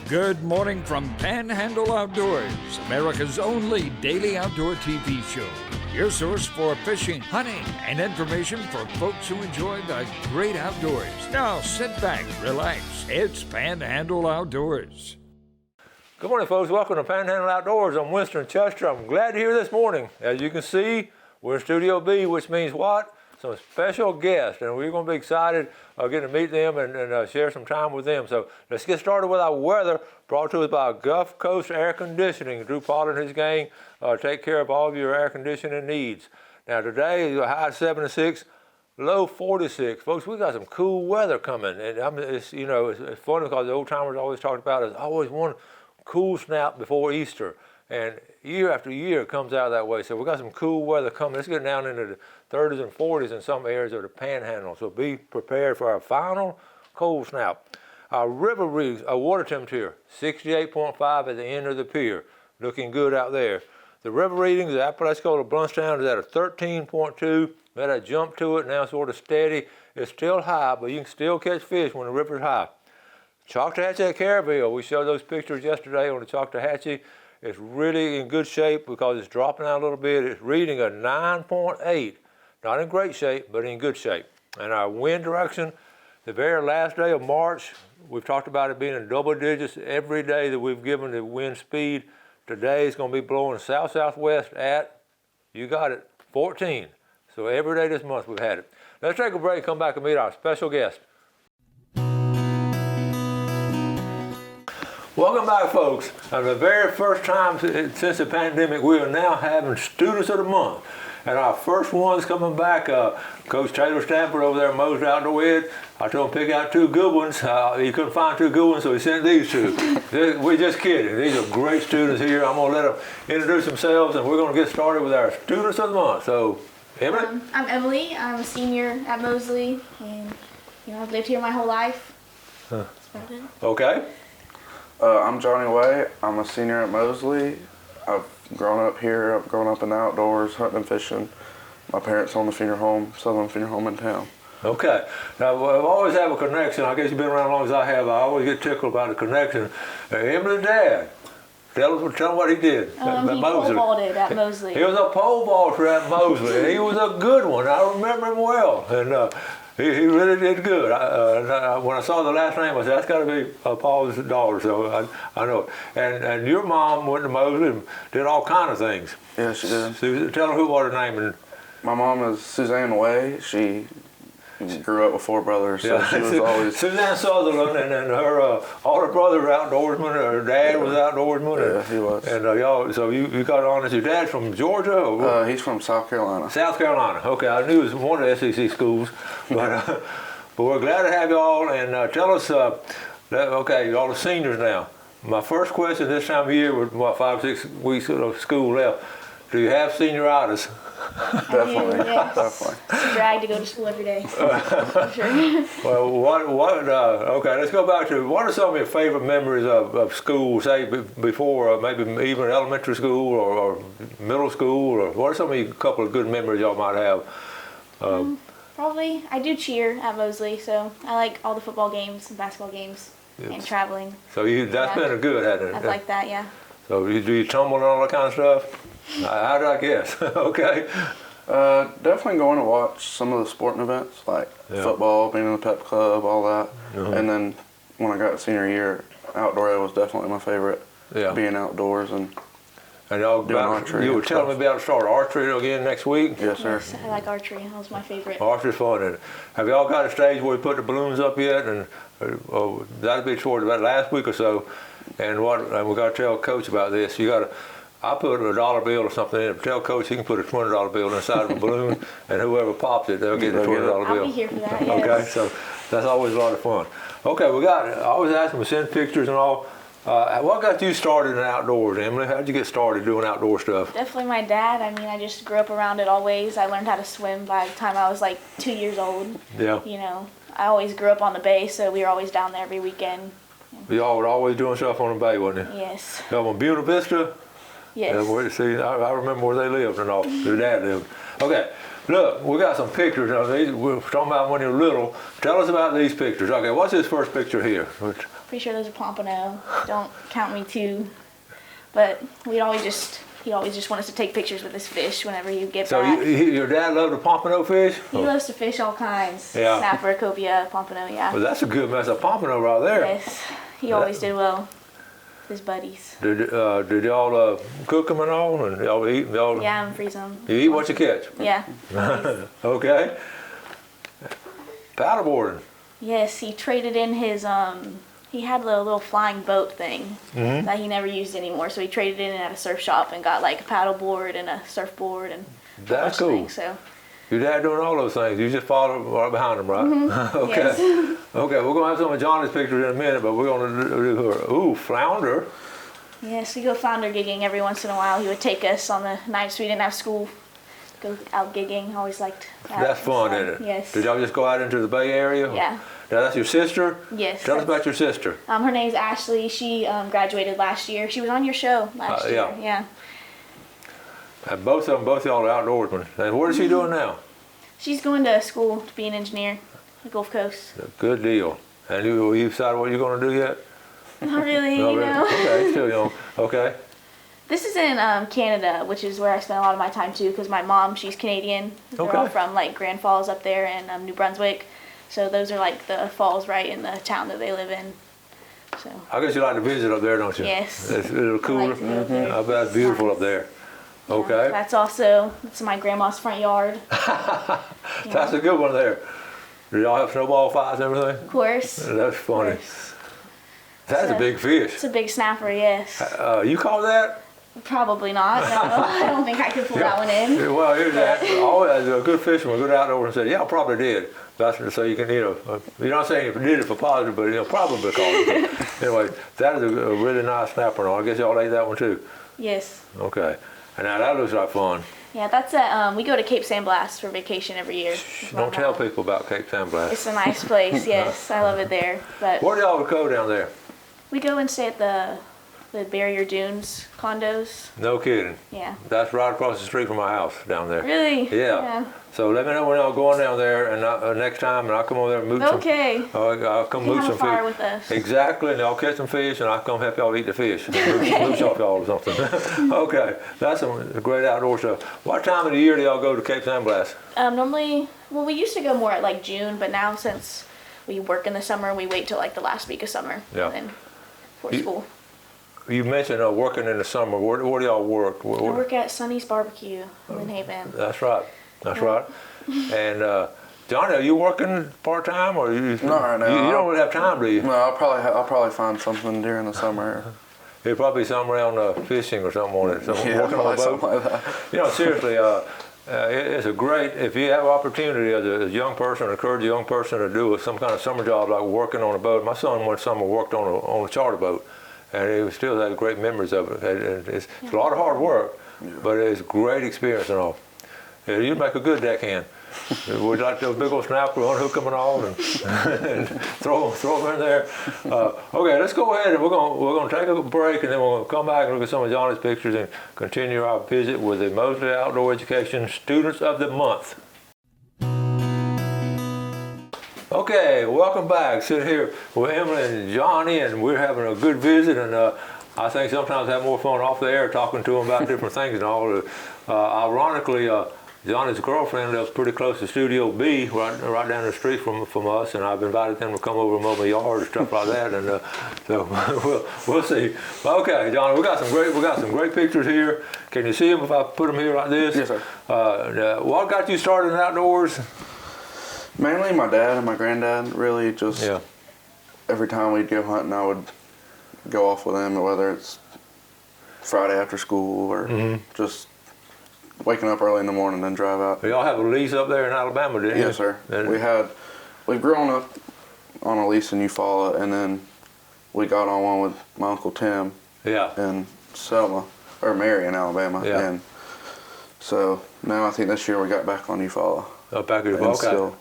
Good morning from Panhandle Outdoors, America's only daily outdoor TV show. Your source for fishing, hunting, and information for folks who enjoy the great outdoors. Now sit back, relax. It's Panhandle Outdoors. Good morning, folks. Welcome to Panhandle Outdoors. I'm Winston Chester. I'm glad to hear this morning. As you can see, we're in Studio B, which means what? Some special guests, and we're going to be excited getting to meet them and share some time with them. So let's get started with our weather, brought to us by Gulf Coast Air Conditioning. Drew Paul and his gang take care of all of your air conditioning needs. Now today, a high 76, low 46. Folks, we got some cool weather coming, and it's funny because the old timers always talked about it. There's always one cool snap before Easter, and year after year it comes out that way. So we got some cool weather coming. Let's get down into the 30s and 40s in some areas of the Panhandle. So be prepared for our final cold snap. Our river readings, our water temperature, 68.5 at the end of the pier. Looking good out there. The river readings, the Apalachicola Bluntstown is at a 13.2. We had a jump to it, now sort of steady. It's still high, but you can still catch fish when the river's high. Choctawhatchee at Caryville, we showed those pictures yesterday on the Choctawhatchee. It's really in good shape because it's dropping out a little bit. It's reading a 9.8. Not in great shape, but in good shape. And our wind direction, the very last day of March, we've talked about it being in double digits every day that we've given the wind speed. Today it's going to be blowing south-southwest at, you got it, 14. So every day this month we've had it. Let's take a break, come back and meet our special guest. Welcome back, folks. And the very first time since the pandemic, we are now having Students of the Month. And our first one's coming back, Coach Taylor Stanford over there at Mosley Outdoor Ed. I told him to pick out two good ones. He couldn't find two good ones, so he sent these two. We're just kidding. These are great students here. I'm going to let them introduce themselves, and we're going to get started with our Students of the Month. So, Emily? I'm Emily. I'm a senior at Mosley, and I've lived here my whole life. That's about it. Okay. I'm Johnny Way. I'm a senior at Mosley. I've grown up here. I've grown up in the outdoors, hunting and fishing. My parents own the funeral home, Southern Funeral Home in town. Okay. Now, I've always have a connection. I guess you've been around as long as I have. I always get tickled about the connection. Emily's dad, tell him what he did at He Mosley. pole vaulted at Mosley. He was a pole vaulter at Mosley, and he was a good one. I remember him well. And he really did good. When I saw the last name, I said, that's got to be Paul's daughter, so I know it. And your mom went to Mosley and did all kind of things. Yeah, she did. Tell her what her name is. My mom is Suzanne Way. She grew up with four brothers, so she was always... Suzanne Sutherland, and her, all her brothers were outdoorsmen. Her dad was outdoorsman. Yeah, he was. And y'all, so you got on as your dad's from Georgia? Or he's from South Carolina. South Carolina. Okay, I knew it was one of the SEC schools, but we're glad to have y'all. And tell us, okay, y'all are seniors now. My first question this time of year, with what, 5 or 6 weeks of school left, do you have senioritis? Definitely, yes. definitely. It's a drag to go to school every day. For sure. Well, okay, let's go back to, what are some of your favorite memories of school, say before, maybe even elementary school or middle school, or what are some of your couple of good memories y'all might have? Probably, I do cheer at Mosley, so I like all the football games and basketball games and traveling. So that's been a good, hasn't it? I like that, yeah. So do you tumble and all that kind of stuff? How did I guess? Okay. Definitely going to watch some of the sporting events, like football, being in the pep club, all that. And then when I got to senior year, outdoor ed was definitely my favorite. Being outdoors and y'all doing archery. You were telling me about to start archery again next week? Yes, sir. Yes, I like archery. That was my favorite. Archery's fun. And have y'all got a stage where you put the balloons up yet? And that'll be towards about last week or so. And we got to tell Coach about this. I put a $1 bill or something in it. Tell Coach he can put a $20 bill inside of a balloon, and whoever pops it, they'll get the $20 bill. I'll be here for that, yes. Okay, so that's always a lot of fun. Okay, I always ask them to send pictures and all. What got you started in outdoors, Emily? How'd you get started doing outdoor stuff? Definitely my dad. I mean, I just grew up around it always. I learned how to swim by the time I was like 2 years old. Yeah. I always grew up on the bay, so we were always down there every weekend. Y'all were always doing stuff on the bay, wasn't it? Yes. Y'all on Buena Vista? Yes. See, I remember where they lived and all. Your dad lived. Okay, look, we got some pictures. Now, we're talking about when you're little. Tell us about these pictures. Okay, what's this first picture here? Pretty sure those are pompano. Don't count me too. But he'd always just want us to take pictures with his fish whenever he'd get back. So your dad loved the pompano fish? He loves to fish all kinds. Yeah. Snapper, cobia, pompano, yeah. Well, that's a good mess of pompano right there. Yes, he always did well with his buddies. Did y'all cook them and all? And y'all eat? Yeah, and freeze them. You eat what you catch? Yeah. Okay. Paddleboarding. Yes, he traded in his, he had a little flying boat thing that he never used anymore. So he traded in at a surf shop and got like a paddleboard and a surfboard and That's cool. things, so. Your dad doing all those things. You just follow right behind him, right? Mm-hmm. Okay. Yes. Okay, we're going to have some of Johnny's pictures in a minute, but we're going to do her. Ooh, flounder. Yes, we go flounder gigging every once in a while. He would take us on the nights we didn't have school, go out gigging. Always liked that. That's fun, isn't it? Yes. Did y'all just go out into the Bay Area? Yeah. Now, that's your sister? Yes. Tell us about your sister. Her name's Ashley. She graduated last year. She was on your show last year. Yeah. And both y'all are outdoorsmen. And what is she doing now? She's going to school to be an engineer at the Gulf Coast. Good deal. And you decided what you're going to do yet? Not really, No, you really? know. Okay, still young. Okay. This is in Canada, which is where I spend a lot of my time too, because my mom, she's Canadian. They're all Okay. from like Grand Falls up there and New Brunswick. So those are like the falls right in the town that they live in. So. I guess you like to visit up there, don't you? Yes. It's a little cooler. like to go up there. I bet it's beautiful up there. Yeah, Okay. That's my grandma's front yard. That's a good one there. Do y'all have snowball fights and everything? Of course. That's funny. Of course. That's a big fish. It's a big snapper, yes. You caught that? Probably not. No, I don't think I could pull that one in. Yeah, well, always a good fisherman, a good outdoor, and said, yeah, I probably did. That's so you can, you're not saying you did it for positive, but probably caught it. Anyway, that is a really nice snapper. I guess y'all ate that one too. Yes. Okay. And now that looks like fun. Yeah, that's we go to Cape San Blas for vacation every year. Don't tell people about Cape San Blas. It's a nice place, yes. I love it there. But Where do y'all go down there? we go and stay at the Barrier Dunes condos. No kidding. Yeah. That's right across the street from my house down there. Really? Yeah. So let me know when y'all going down there and next time, and I'll come over there and mooch Okay. I'll come You mooch have a some fire fish. with us. Exactly, and I'll catch some fish, and I'll come help y'all eat the fish. Mooch off y'all or something. Okay, that's some great outdoor stuff. What time of the year do y'all go to Cape San Blas? Normally, well, we used to go more at like June, but now since we work in the summer, we wait till like the last week of summer. Yeah. And then for school. You mentioned working in the summer. Where do y'all work? I work at Sonny's Barbecue in Lynn Haven. That's right. That's right. And Johnny, are you working part time or you? Not right now. You don't really have time, do you? No, I'll probably find something during the summer. It'd probably be something around fishing or something on it. Yeah, Working on a probably boat. something like that. Seriously, it's a great, if you have opportunity as a young person, encourage a young person to do some kind of summer job like working on a boat. My son one summer worked on a charter boat, and he still had great memories of it. It's a lot of hard work, but it's a great experience and all. Yeah, you'd make a good deckhand. We'd like those big old snapper, unhook them and all, and throw them in there. Okay, let's go ahead and we're gonna take a break, and then we're gonna come back and look at some of Johnny's pictures and continue our visit with the Mosley Outdoor Education Students of the Month. Okay, welcome back. Sitting here with Emily and Johnny, and we're having a good visit, and I think sometimes I have more fun off the air talking to them about different things and all. Ironically, Johnny's girlfriend lives pretty close to Studio B, right down the street from us, and I've invited them to come over and mow my yard and stuff like that, and so we'll see. Okay, Johnny, we got some great pictures here. Can you see them if I put them here like this? Yes, sir. What got you started in outdoors? Mainly my dad and my granddad. Really, just every time we'd go hunting, I would go off with them, whether it's Friday after school or just waking up early in the morning and drive out. Y'all have a lease up there in Alabama, didn't you? Yes, sir. And We've grown up on a lease in Eufaula, and then we got on one with my Uncle Tim in Selma, or Mary in Alabama. Yeah. And so now I think this year we got back on Eufaula. Up back at And still,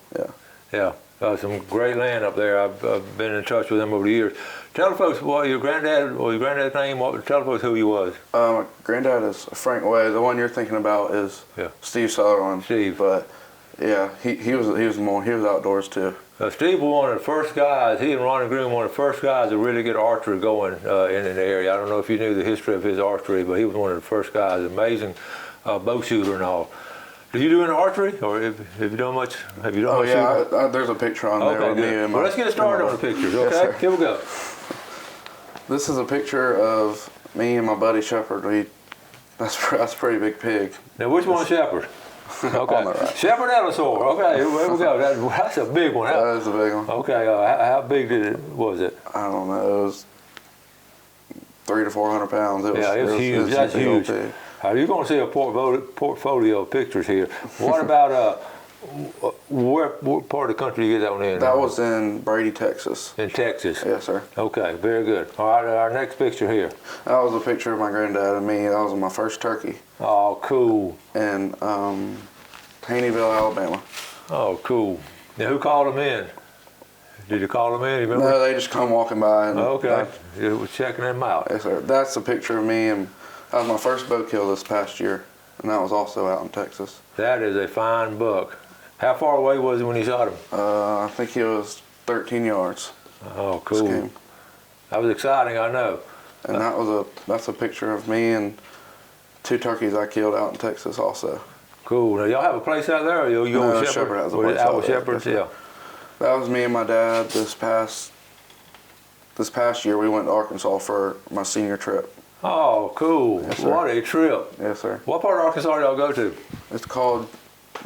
some great land up there. I've been in touch with them over the years. Tell the folks what your granddad's name. Tell the folks who he was. My granddad is Frank Way. The one you're thinking about is Steve Sutherland. Steve. But yeah, he was outdoors too. Steve was one of the first guys, he and Ronnie Green were one of the first guys to really get archery going in the area. I don't know if you knew the history of his archery, but he was one of the first guys, amazing bow shooter and all. Do you do any archery, or have you done much? Have you done much shooting? There's a picture on there with me and well, let's get started on the pictures, okay? Yes, here we go. This is a picture of me and my buddy Shepherd. That's a pretty big pig. Now, which one's Shepherd? Okay. On the right. Shepherd Ellisaur. Okay, here we go. That's a big one. That is a big one. Okay, how big was it? I don't know. It was 300 to 400 pounds. It was huge. That's huge. You're going to see a portfolio of pictures here. What about what part of the country you get that one in? That was in Brady, Texas. In Texas? Yes, sir. Okay, very good. All right, our next picture here. That was a picture of my granddad and me. That was my first turkey. Oh, cool. In Panhandle, Alabama. Oh, cool. Now, who called them in? Did you call them in? You remember? No, they just come walking by. And, okay. You were checking them out. Yes, sir. That's a picture of me, and that was my first bow kill this past year, and that was also out in Texas. That is a fine buck. How far away was he when you shot him? I think he was 13 yards. Oh, cool. That was exciting, I know. And that's a picture of me and 2 turkeys I killed out in Texas also. Cool. Now, y'all have a place out there, or you go with Shepherd? Shepherd has a place out out with there. Shepherd's, Yes, yeah. That was me and my dad this past year. We went to Arkansas for my senior trip. Oh, cool. Yes, sir. What a trip. Yes, sir. What part of Arkansas do y'all go to? It's called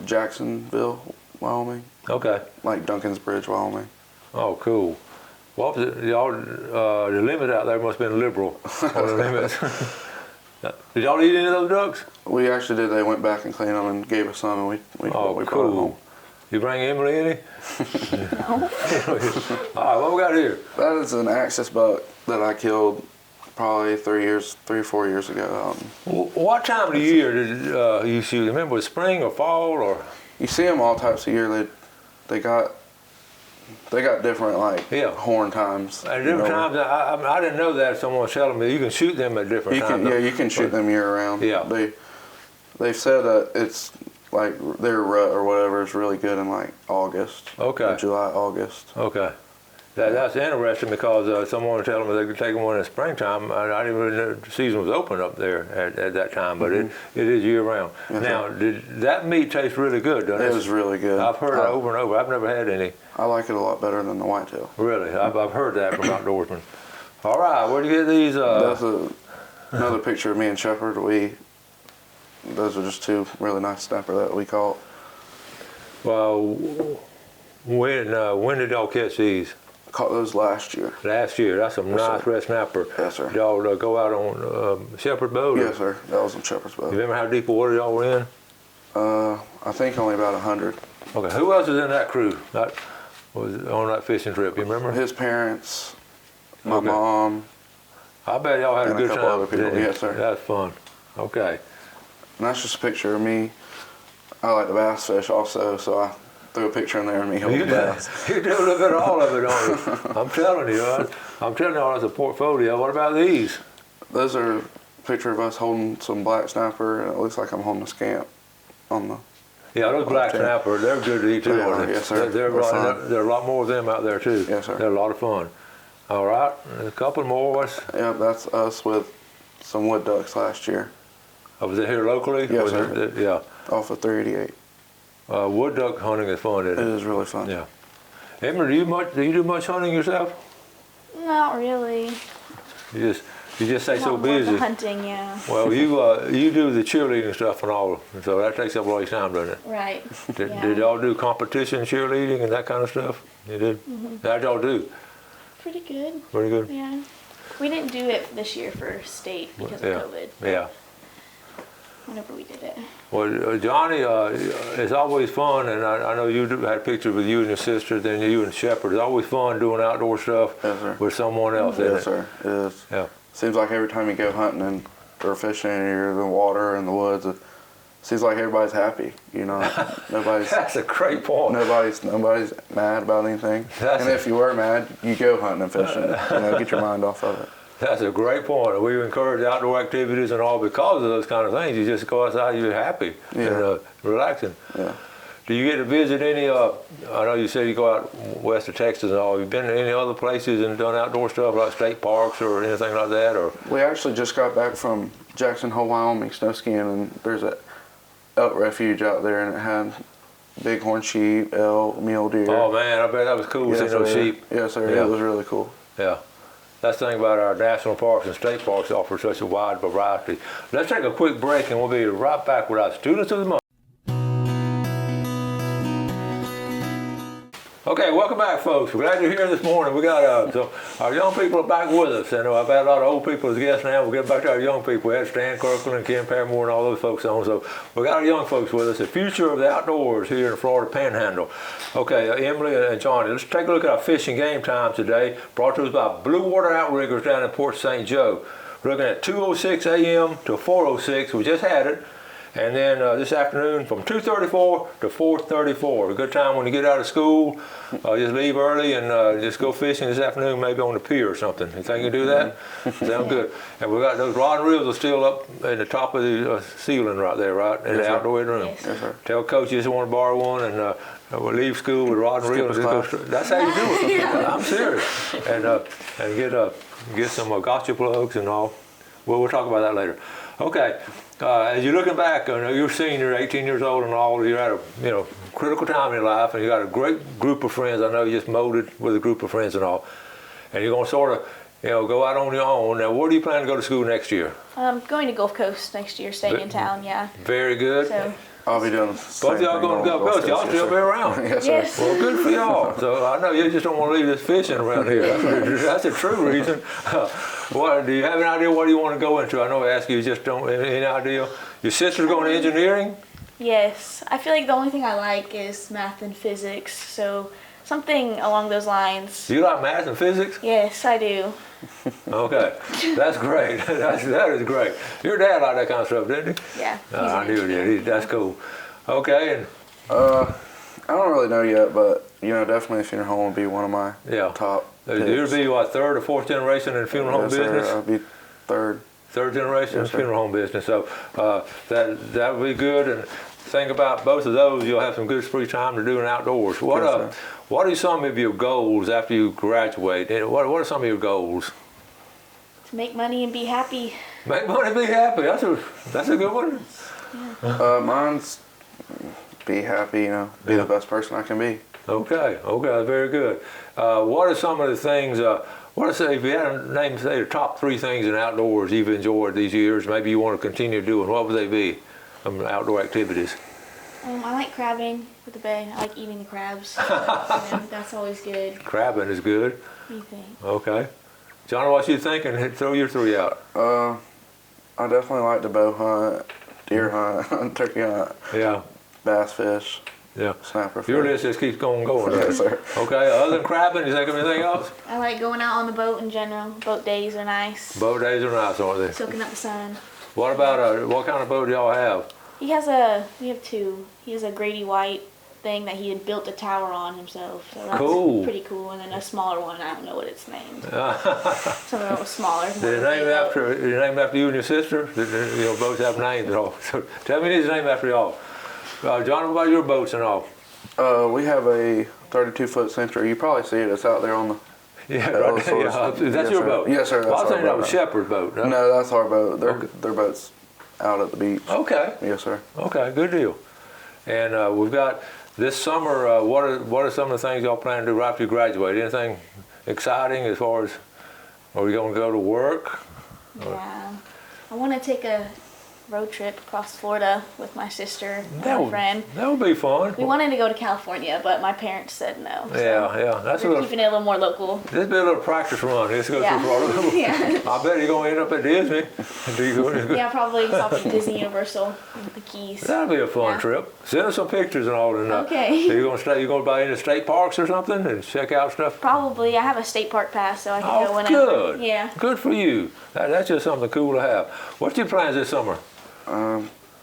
Jacksonville, Wyoming. Okay. Like Duncan's Bridge, Wyoming. Oh, cool. What was it? Y'all, the limit out there must have been liberal on the limits. Did y'all eat any of those ducks? We actually did. They went back and cleaned them and gave us some, and we cool. brought them home. You bring Emily any? No. All right, what we got here? That is an axis buck that I killed probably 3 or 4 years ago. What time of the year did you shoot? Remember, was spring or fall or? You see them all types of year. They got different horn times. At different times. I didn't know that. Someone was telling me you can shoot them at different times. You can shoot them year round. Yeah. They've said that it's like their rut or whatever is really good in like August. Okay. July, August. Okay. That's interesting because someone was telling me they could take them one in the springtime. I didn't really know the season was open up there at that time, but it is year round. Yes, now, did that meat taste really good, doesn't it? It was really good. I've heard it over and over. I've never had any. I like it a lot better than the whitetail. Really? I've heard that from outdoorsmen. All right, where'd you get these? That's another picture of me and Shepherd. Those are just 2 really nice snapper that we caught. Well, when did y'all catch these? Caught those last year. Last year. That's some nice red snapper. Yes, sir. Y'all go out on Shepherd boat? Yes, sir. That was on Shepherd's boat. You remember how deep water y'all were in? I think only about 100. Okay. Who else was in that crew? Was on that fishing trip? You remember? His parents, my mom. I bet y'all had a good couple time. other people. Yes, sir. That's fun. Okay. And that's just a picture of me. I like to bass fish also, so I threw a picture in there of me holding bass. You do a little bit of all of it, don't you? I'm telling you, that's a portfolio. What about these? Those are a picture of us holding some black snapper, and it looks like I'm holding a scamp on the. Yeah, those black snapper, they're good to eat too, aren't they? Yes, sir. There are a lot more of them out there too. Yes, sir. They're a lot of fun. All right, a couple more. Yeah, that's us with some wood ducks last year. Was it here locally? Yes, sir. Yeah. Off of 388. Wood duck hunting is fun, isn't it? It is really fun. Yeah. Emma, do you do much hunting yourself? Not really. You just stay so Not more busy. than hunting, yeah. Well, you do the cheerleading stuff and all, and so that takes up a lot of your time, doesn't it? Right. Did y'all do competition cheerleading and that kind of stuff? You did? Mm-hmm. How'd y'all do? Pretty good. Pretty good? Yeah. We didn't do it this year for state because of COVID. Yeah. Whenever we did it. Well, Johnny, it's always fun, and I know you had pictures with you and your sister, then you and Shepherd. It's always fun doing outdoor stuff with someone else, isn't it? Yes, sir. It is. Yeah. Seems like every time you go hunting or fishing, and you're in the water and the woods, it seems like everybody's happy. You know, nobody's. That's a great point. Nobody's mad about anything. And if you were mad, you go hunting and fishing. Get your mind off of it. That's a great point. We encourage outdoor activities and all because of those kind of things. You just go outside, you're happy and relaxing. Yeah. Do you get to visit any, I know you said you go out west of Texas and all. Have you been to any other places and done outdoor stuff like state parks or anything like that? Or we actually just got back from Jackson Hole, Wyoming, snow skiing, and there's a elk refuge out there, and it had bighorn sheep, elk, mule deer. Oh man, I bet that was cool seeing those sheep. Yes, sir. Yeah. It was really cool. Yeah. That's the thing about our national parks and state parks, offer such a wide variety. Let's take a quick break and we'll be right back with our Students of the Month. Okay, welcome back, folks. We're glad you're here this morning. We got so our young people are back with us, and I've had a lot of old people as guests now. We'll get back to our young people. We had Stan Kirkland and Ken Paramore and all those folks on. So we got our young folks with us. The future of the outdoors here in the Florida Panhandle. Okay, Emily and Johnny, let's take a look at our fishing game time today. Brought to us by Blue Water Outriggers down in Port St. Joe. We're looking at 2:06 a.m. to 4:06. We just had it. And then this afternoon from 2:34 to 4:34. A good time when you get out of school. Just leave early and just go fishing this afternoon, maybe on the pier or something. You think you can do that? Sound good. And we got those rod and reels are still up at the top of the ceiling right there, right? In the outdoor room. Yes. Yes, sir. Tell coach you just want to borrow one and we'll leave school with rod and reels. That's how you do it. I'm serious. And get some gotcha plugs and all. We'll talk about that later. Okay. As you're looking back, you're senior, 18 years old and all, you're at a critical time in your life, and you got a great group of friends. I know you just molded with a group of friends and all, and you're going to sort of go out on your own. Now, where do you plan to go to school next year? I'm going to Gulf Coast next year, staying in town, yeah. Very good. So, I'll be doing the same both of y'all going to Gulf Coast. Y'all still be around. Yes, sir. yes. Well, good for y'all. So I know you just don't want to leave this fishing around here. That's a true reason. What do you have an idea what you want to go into? I know I asked you just don't any idea. Your sister's going to engineering? Yes. I feel like the only thing I like is math and physics, so something along those lines. Do you like math and physics? Yes, I do. Okay, that's great. That is great. Your dad liked that kind of stuff, didn't he? Yeah. I knew he did. That's cool. Okay, and I don't really know yet, but definitely funeral home would be one of my top. You'd be what, third or fourth generation in the funeral home business? Sir, I'd be third. Third generation in Yes, the funeral home business. So that would be good. And think about both of those. You'll have some good free time to do in outdoors. What are some of your goals after you graduate? What are some of your goals? To make money and be happy. Make money, be happy. That's a good one. Yeah. Mine's be happy. Be the best person I can be. Okay, very good. What are some of the things? If you had to name, say, the top 3 things in outdoors you've enjoyed these years, maybe you want to continue doing, what would they be? Outdoor activities. I like crabbing with the bay. I like eating the crabs. That's always good. Crabbing is good. What do you think? Okay. John, what you thinking? Throw your 3 out. I definitely like to bow hunt, deer hunt, turkey hunt. Yeah. Bass fish. Yeah. Snapper fish. Your list just keeps going. Yes, sir. Okay. Other than crabbing, you think of anything else? I like going out on the boat in general. Boat days are nice. Boat days are nice, aren't they? Soaking up the sun. What about what kind of boat do y'all have? We have 2. He has a Grady White thing that he had built a tower on himself. So that's Cool. pretty cool. And then a smaller one, I don't know what it's named. Some of them was smaller. Did it name after you and your sister? Boats have names and all. So tell me his name after y'all. John, what about your boats and all? We have a 32-foot Century. You probably see it. It's out there on the. Yeah, right. That's your boat. Yes, sir. That's I was thinking that boat. was Shepherd's boat. No? No, that's our boat. Their boat's out at the beach. Okay. Yes, sir. Okay, good deal. And we've got this summer. What are some of the things y'all plan to do right after you graduate? Anything exciting as far as? Are you going to go to work? Yeah. I want to take a road trip across Florida with my sister and my friend. That would be fun. We wanted to go to California, but my parents said no. So Yeah. That's we're keeping it a little more local. This be a little practice run. Let's go Yeah. through Florida. Yeah. I bet you're going to end up at Disney. Yeah, probably stop at Disney Universal with the Keys. That'll be a fun trip. Send us some pictures and all. And, Okay. You're going to buy into state parks or something and check out stuff? Probably. I have a state park pass, so I can go whenever. Good. Yeah. Good for you. That's just something cool to have. What's your plans this summer?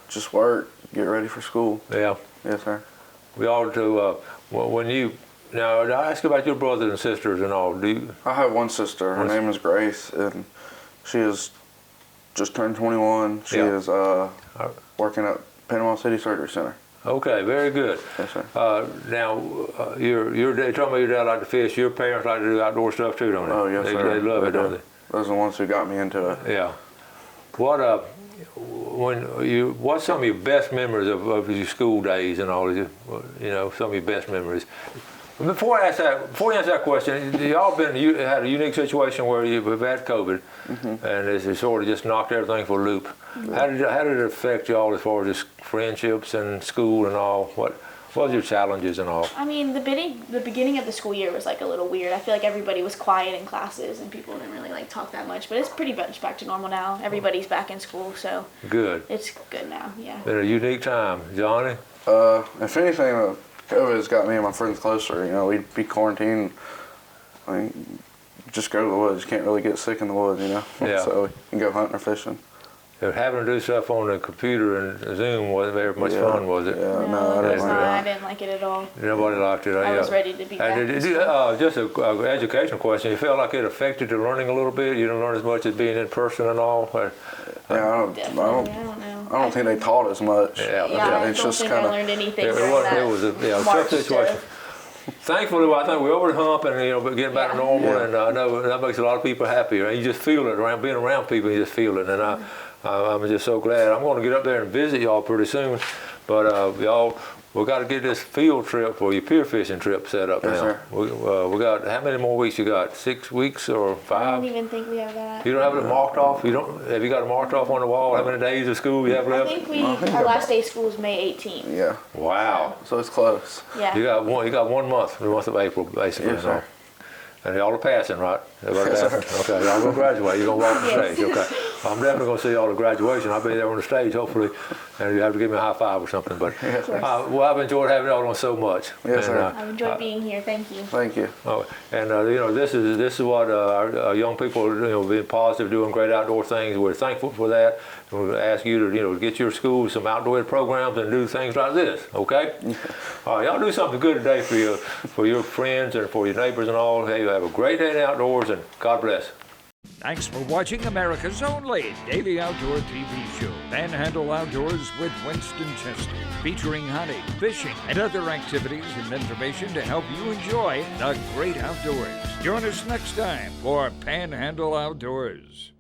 Just work, get ready for school. Yeah. Yes, sir. We ought to, now I ask about your brothers and sisters and all. I have one sister. Her name is Grace, and she is just turned 21. She is working at Panama City Surgery Center. Okay, very good. Yes, sir. Now, you're talking about your dad like to fish. Your parents like to do outdoor stuff too, don't they? Oh, yes, sir. They love it, don't they? Those are the ones who got me into it. Yeah. What's some of your best memories of your school days and all? Some of your best memories. Before you answer that question, y'all had a unique situation where you've had COVID, and it sort of just knocked everything for a loop. How did it affect y'all as far as just friendships and school and all? What was your challenges and all? I mean, the beginning of the school year was like a little weird. I feel like everybody was quiet in classes and people didn't really like talk that much. But it's pretty much back to normal now. Everybody's back in school, so good. It's good now. Yeah. Been a unique time, Johnny. If anything, COVID has got me and my friends closer. We'd be quarantined. I mean, just go to the woods. You can't really get sick in the woods, Yeah. So we can go hunting or fishing. Having to do stuff on the computer and Zoom wasn't very much fun, was it? Yeah, No, I it was didn't not. like I that. didn't like it at all. Nobody liked it. I was ready to be back. Just an education question. You felt like it affected your learning a little bit? You didn't learn as much as being in person and all? Yeah, I don't know. I don't think they taught as much. Yeah, I don't think I learned anything from that. It was a tough situation. Thankfully, I think we're over the hump and getting back to normal, and I know that makes a lot of people happier. You just feel it being around people. You just feel it, and I'm just so glad. I'm going to get up there and visit y'all pretty soon, but y'all, we got to get this field trip or your pier fishing trip set up now. Sir. We got how many more weeks you got? 6 weeks or 5? I don't even think we have that. You don't have it marked off? Have you got it marked off on the wall? How many days of school you have left? I think our last day of school is May 18th. Yeah. Wow. So it's close. Yeah. You got 1 month, the month of April, basically. Yes, sir. And y'all are passing, right? Everybody Yes, passing? Okay, y'all gonna graduate. You're gonna walk the Yes. stage. Okay. I'm definitely gonna see y'all at graduation. I'll be there on the stage, hopefully, and you have to give me a high five or something. But Yes, sir. well, I've enjoyed having y'all on so much. Yes, sir. I've enjoyed being here. Thank you. Thank you. This is what our young people are being positive, doing great outdoor things. We're thankful for that. And we'll ask you to get your school some outdoor programs and do things like this. Okay. All right, y'all do something good today for your friends and for your neighbors and all. Hey, you have a great day outdoors, and God bless. Thanks for watching America's only daily outdoor TV show, Panhandle Outdoors with Winston Chester, featuring hunting, fishing, and other activities and information to help you enjoy the great outdoors. Join us next time for Panhandle Outdoors.